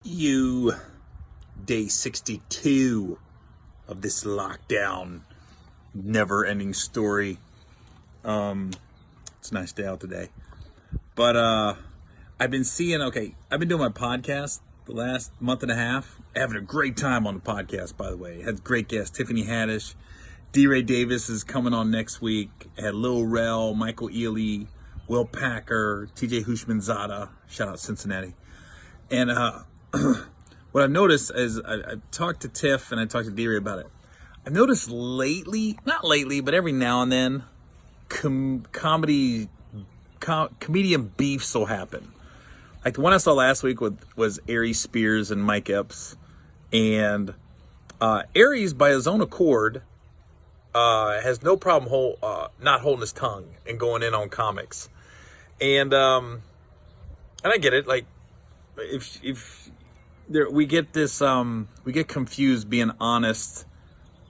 You, day 62 of this lockdown, never-ending story. It's a nice day out today. But I've been I've been doing my podcast the last month and a half. Having a great time on the podcast, by the way. Had great guests, Tiffany Haddish. D. Ray Davis is coming on next week. Had Lil Rel, Michael Ealy, Will Packer, TJ Hushmanzada. Shout out Cincinnati. And what I've noticed is I've talked to Tiff and I talked to D-Ray about it. I've noticed not lately, but every now and then, comedian beefs will happen. Like the one I saw last week was Aries Spears and Mike Epps. And Aries, by his own accord, has no problem not holding his tongue and going in on comics. And I get it. Like, we get confused being honest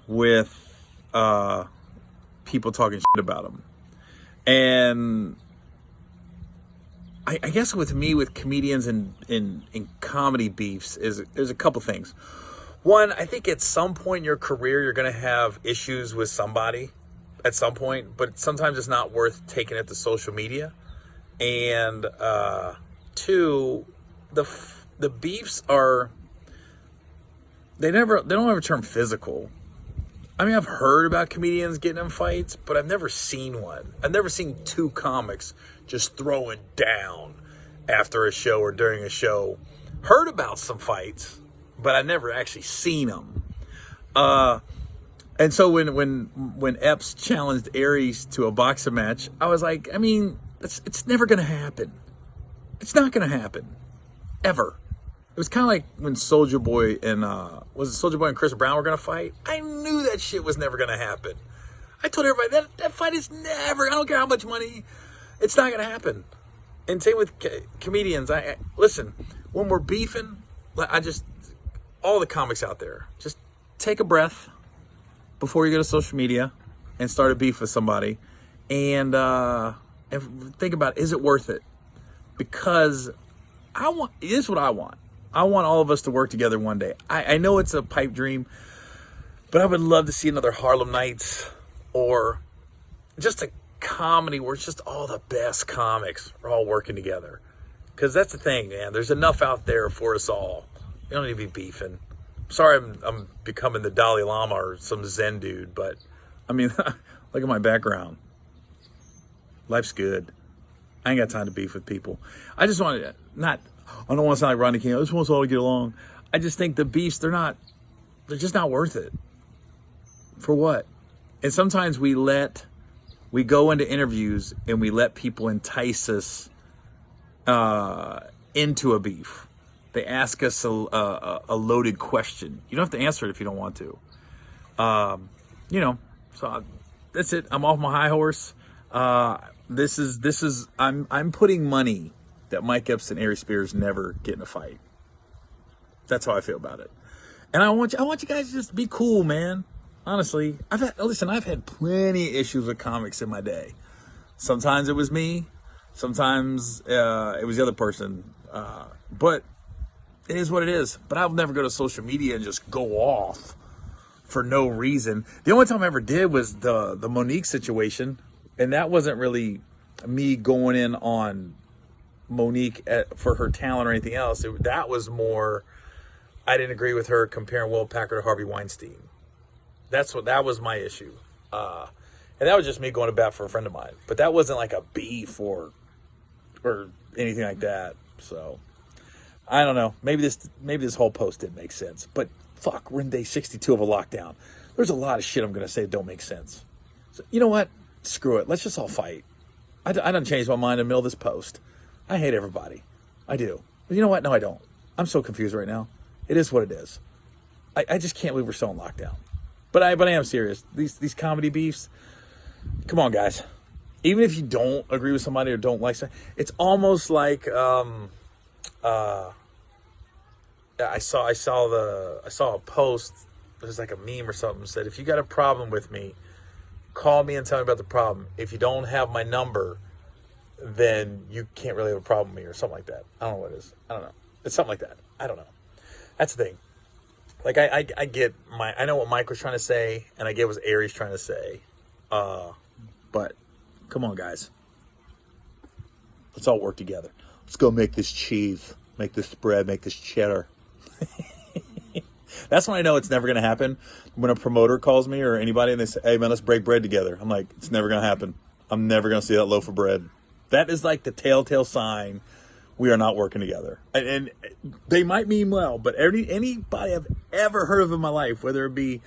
with people talking shit about them. And I guess with comedians and in comedy beefs there's a couple things. One, I think at some point in your career you're going to have issues with somebody at some point, but sometimes it's not worth taking it to social media. And two, the beefs they don't ever turn physical. I mean, I've heard about comedians getting in fights, but I've never seen one. I've never seen two comics just throwing down after a show or during a show. Heard about some fights, but I've never actually seen them. And so when Epps challenged Aries to a boxing match, I was like, I mean, it's never going to happen. It's not going to happen. Ever. It was kind of like when Soulja Boy and Chris Brown were going to fight. I knew that shit was never going to happen. I told everybody that fight is never, I don't care how much money, it's not going to happen. And same with comedians. Listen, when we're beefing, all the comics out there, just take a breath before you go to social media and start a beef with somebody, and think about, is it worth it? Because this is what I want. I want all of us to work together one day. I know it's a pipe dream, but I would love to see another Harlem Nights or just a comedy where it's just all the best comics are all working together. Because that's the thing, man. There's enough out there for us all. You don't need to be beefing. Sorry I'm becoming the Dalai Lama or some Zen dude, but I mean, look at my background. Life's good. I ain't got time to beef with people. I just want to I don't want to sound like Rodney King. I just want us all to get along. I just think the beefs, they're just not worth it. For what? And sometimes we go into interviews and we let people entice us into a beef. They ask us a loaded question. You don't have to answer it if you don't want to. So that's it. I'm off my high horse. I'm putting money that Mike Epps and Aries Spears never get in a fight. That's how I feel about it. And I want you guys to just be cool, man. Honestly, I've had plenty of issues with comics in my day. Sometimes it was me, sometimes it was the other person. But it is what it is. But I'll never go to social media and just go off for no reason. The only time I ever did was the Monique situation. And that wasn't really me going in on Monique for her talent or anything else. That was more, I didn't agree with her comparing Will Packer to Harvey Weinstein. That was my issue. And that was just me going to bat for a friend of mine. But that wasn't like a beef or anything like that. So I don't know. Maybe this whole post didn't make sense. But fuck, we're in day 62 of a lockdown. There's a lot of shit I'm going to say that don't make sense. So you know what? Screw it. Let's just all fight. I done changed my mind in the middle of this post. I hate everybody. I do. But you know what? No, I don't. I'm so confused right now. It is what it is. I just can't believe we're still in lockdown. But I am serious. These comedy beefs, come on, guys. Even if you don't agree with somebody or don't like something, it's almost like I saw a post. It was like a meme or something. Said, if you got a problem with me, call me and tell me about the problem. If you don't have my number, then you can't really have a problem with me, or something like that. I don't know what it is. I don't know. It's something like that. I don't know. That's the thing. Like I get I know what Mike was trying to say, and I get what Aries trying to say. But come on, guys. Let's all work together. Let's go make this cheese, make this spread, make this cheddar. That's when I know it's never going to happen. When a promoter calls me or anybody and they say, hey, man, let's break bread together. I'm like, it's never going to happen. I'm never going to see that loaf of bread. That is like the telltale sign we are not working together. And they might mean well, but anybody I've ever heard of in my life, whether it be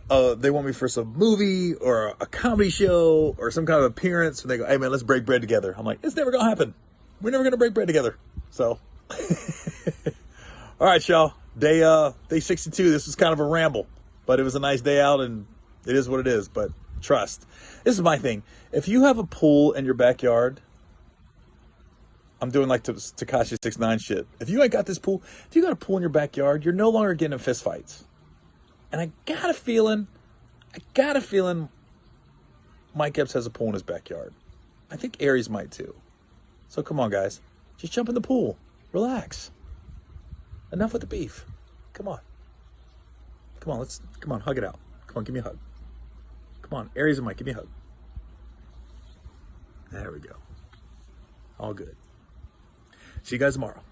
they want me for some movie or a comedy show or some kind of appearance, and they go, hey, man, let's break bread together. I'm like, it's never going to happen. We're never going to break bread together. So, all right, y'all. Day 62. This was kind of a ramble, but it was a nice day out, and it is what it is. But trust. This is my thing. If you have a pool in your backyard, I'm doing like Tekashi 6ix9ine shit. If you ain't got this pool, if you got a pool in your backyard, you're no longer getting in fist fights. And I got a feeling Mike Epps has a pool in his backyard. I think Aries might too. So come on, guys. Just jump in the pool. Relax. Enough with the beef. Come on. Come on, hug it out. Come on, give me a hug. Come on, Aries and Mike, give me a hug. There we go. All good. See you guys tomorrow.